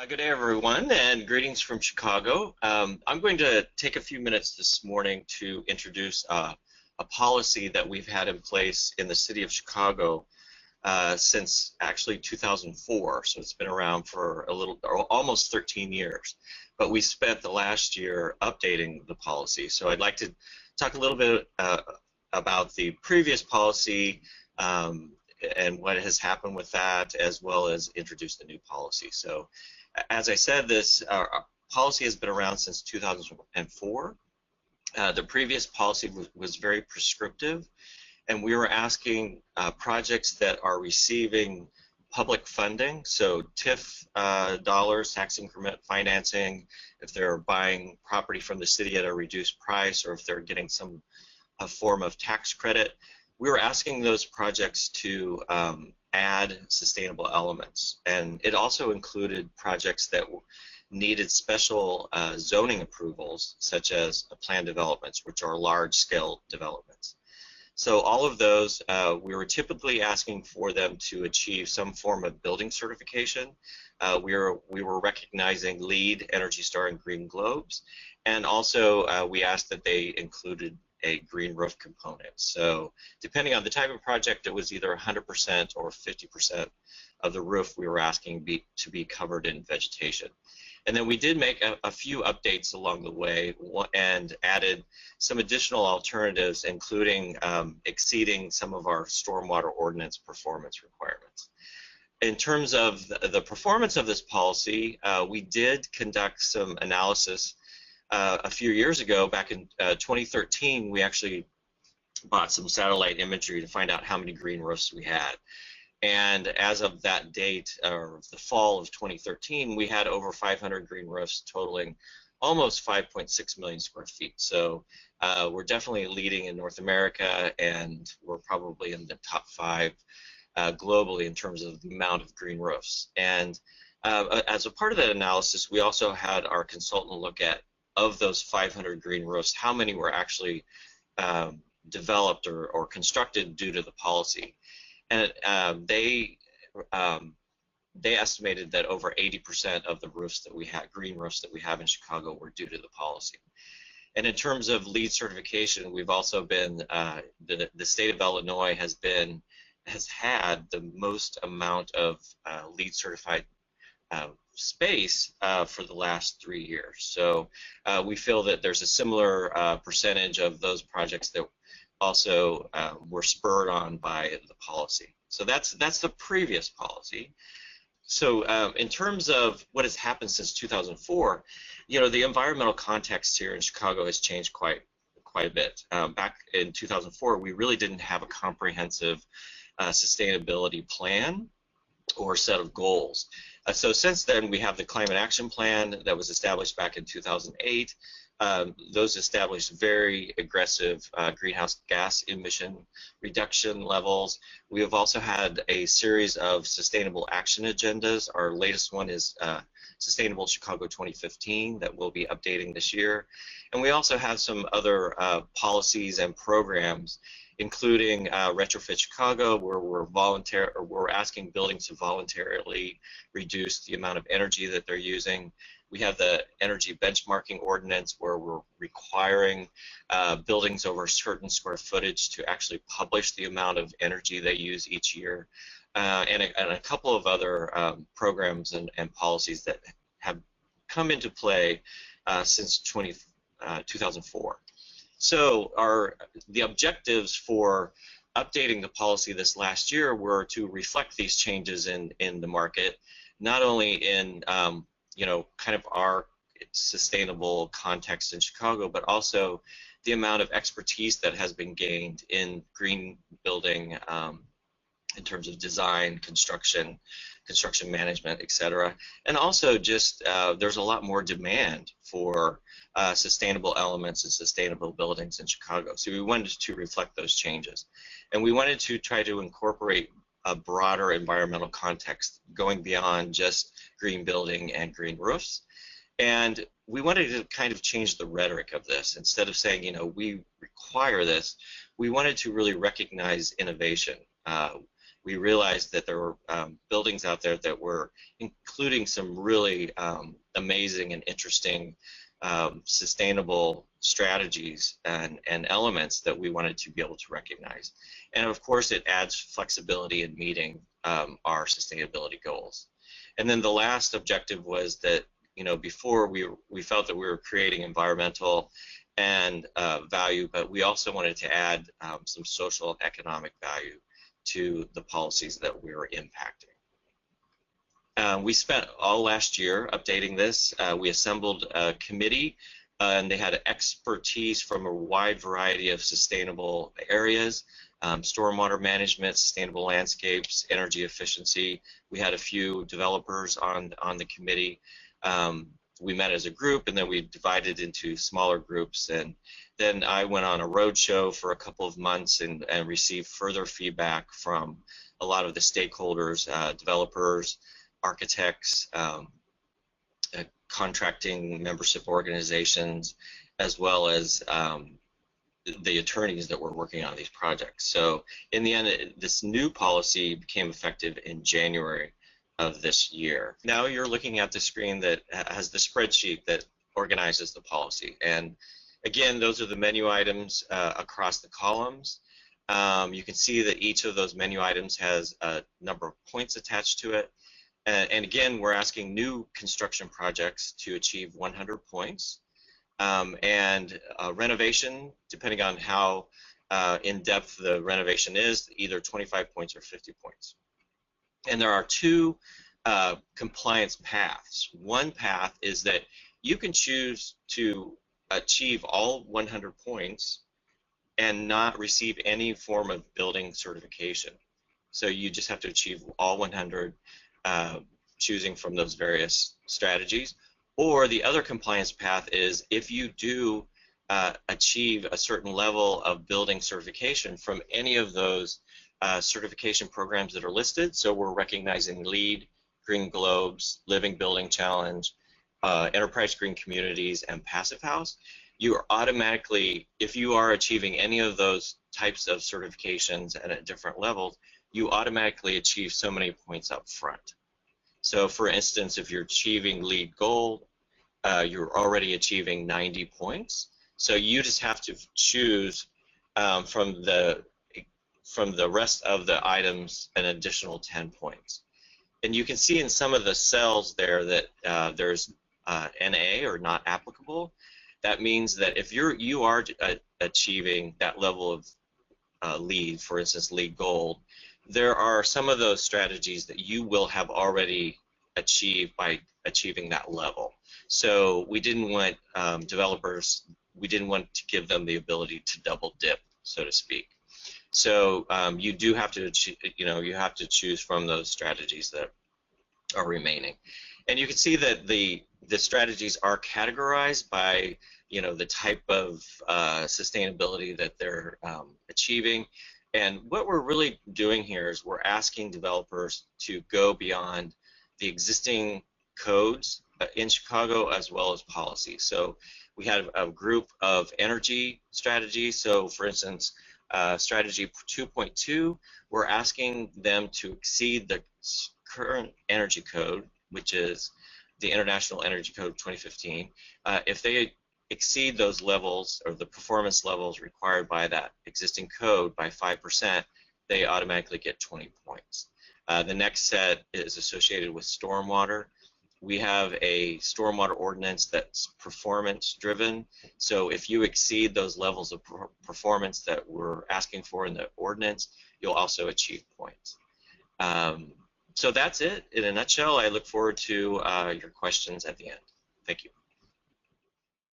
Good day, everyone, and greetings from Chicago. I'm going to take a few minutes this morning to introduce a policy that we've had in place in the city of Chicago since actually 2004. So it's been around for almost 13 years. But we spent the last year updating the policy. So I'd like to talk a little bit about the previous policy and what has happened with that, as well as introduce the new policy. So, as I said, this policy has been around since 2004. The previous policy was very prescriptive, and we were asking projects that are receiving public funding, so TIF dollars, tax increment financing, if they're buying property from the city at a reduced price, or if they're getting some form of tax credit. We were asking those projects to add sustainable elements, and it also included projects that needed special zoning approvals, such as plan developments, which are large-scale developments. So all of those, we were typically asking for them to achieve some form of building certification. We were recognizing LEED, Energy Star, and Green Globes, and also we asked that they included a green roof component. So depending on the type of project, it was either 100% or 50% of the roof we were asking to be covered in vegetation. And then we did make a few updates along the way and added some additional alternatives, including exceeding some of our stormwater ordinance performance requirements. In terms of the performance of this policy, we did conduct some analysis a few years ago. Back in 2013, we actually bought some satellite imagery to find out how many green roofs we had. And as of that date, or the fall of 2013, we had over 500 green roofs totaling almost 5.6 million square feet. So we're definitely leading in North America, and we're probably in the top 5 globally in terms of the amount of green roofs. And as a part of that analysis, we also had our consultant look at, of those 500 green roofs, how many were actually developed or constructed due to the policy. And they estimated that over 80% of the roofs that we have, green roofs that we have in Chicago, were due to the policy. And in terms of LEED certification, we've also been, the state of Illinois has had the most amount of LEED certified space for the last 3 years. So we feel that there's a similar percentage of those projects that also were spurred on by the policy. So that's the previous policy. So in terms of what has happened since 2004, the environmental context here in Chicago has changed quite a bit. Back in 2004, we really didn't have a comprehensive sustainability plan or set of goals. So since then, we have the Climate Action Plan that was established back in 2008. Those established very aggressive greenhouse gas emission reduction levels. We have also had a series of sustainable action agendas. Our latest one is Sustainable Chicago 2015 that we'll be updating this year. And we also have some other policies and programs, including Retrofit Chicago, where we're asking buildings to voluntarily reduce the amount of energy that they're using. We have the energy benchmarking ordinance, where we're requiring buildings over a certain square footage to actually publish the amount of energy they use each year, and a couple of other programs and policies that have come into play since 2004. So the objectives for updating the policy this last year were to reflect these changes in the market, not only in kind of our sustainable context in Chicago, but also the amount of expertise that has been gained in green building in terms of design, construction management, etc. And also just there's a lot more demand for sustainable elements and sustainable buildings in Chicago. So we wanted to reflect those changes. And we wanted to try to incorporate a broader environmental context going beyond just green building and green roofs. And we wanted to kind of change the rhetoric of this. Instead of saying, we require this, we wanted to really recognize innovation. we realized that there were buildings out there that were including some really amazing and interesting sustainable strategies and elements that we wanted to be able to recognize. And of course, it adds flexibility in meeting our sustainability goals. And then the last objective was that, you know, before we felt that we were creating environmental and value, but we also wanted to add some social and economic value to the policies that we were impacting. We spent all last year updating this. We assembled a committee, and they had expertise from a wide variety of sustainable areas, stormwater management, sustainable landscapes, energy efficiency. We had a few developers on the committee. We met as a group, and then we divided into smaller groups, and then I went on a roadshow for a couple of months and received further feedback from a lot of the stakeholders, developers, architects, contracting membership organizations, as well as the attorneys that were working on these projects. So in the end, this new policy became effective in January of this year. Now you're looking at the screen that has the spreadsheet that organizes the policy. And again, those are the menu items across the columns. You can see that each of those menu items has a number of points attached to it. And again, we're asking new construction projects to achieve 100 points. And renovation, depending on how in-depth the renovation is, either 25 points or 50 points. And there are two compliance paths. One path is that you can choose to achieve all 100 points and not receive any form of building certification. So you just have to achieve all 100, choosing from those various strategies. Or the other compliance path is if you do achieve a certain level of building certification from any of those certification programs that are listed. So we're recognizing LEED, Green Globes, Living Building Challenge, Enterprise Green Communities, and Passive House. You are automatically, if you are achieving any of those types of certifications at different levels, you automatically achieve so many points up front. So for instance, if you're achieving LEED Gold, you're already achieving 90 points. So you just have to choose from the rest of the items an additional 10 points. And you can see in some of the cells there that there's NA, or not applicable. That means that if you are achieving that level of LEED, for instance, LEED Gold, there are some of those strategies that you will have already achieved by achieving that level. So we didn't want developers, we didn't want to give them the ability to double dip, so to speak. So you do have to, you have to choose from those strategies that are remaining. And you can see that the strategies are categorized by, the type of sustainability that they're achieving. And what we're really doing here is we're asking developers to go beyond the existing codes in Chicago as well as policy. So we had a group of energy strategies. So for instance, strategy 2.2, we're asking them to exceed the current energy code, which is the International Energy Code 2015. If they exceed those levels, or the performance levels required by that existing code by 5%, they automatically get 20 points. The next set is associated with stormwater. We have a stormwater ordinance that's performance driven. So if you exceed those levels of performance that we're asking for in the ordinance, you'll also achieve points. So that's it in a nutshell. I look forward to your questions at the end. Thank you.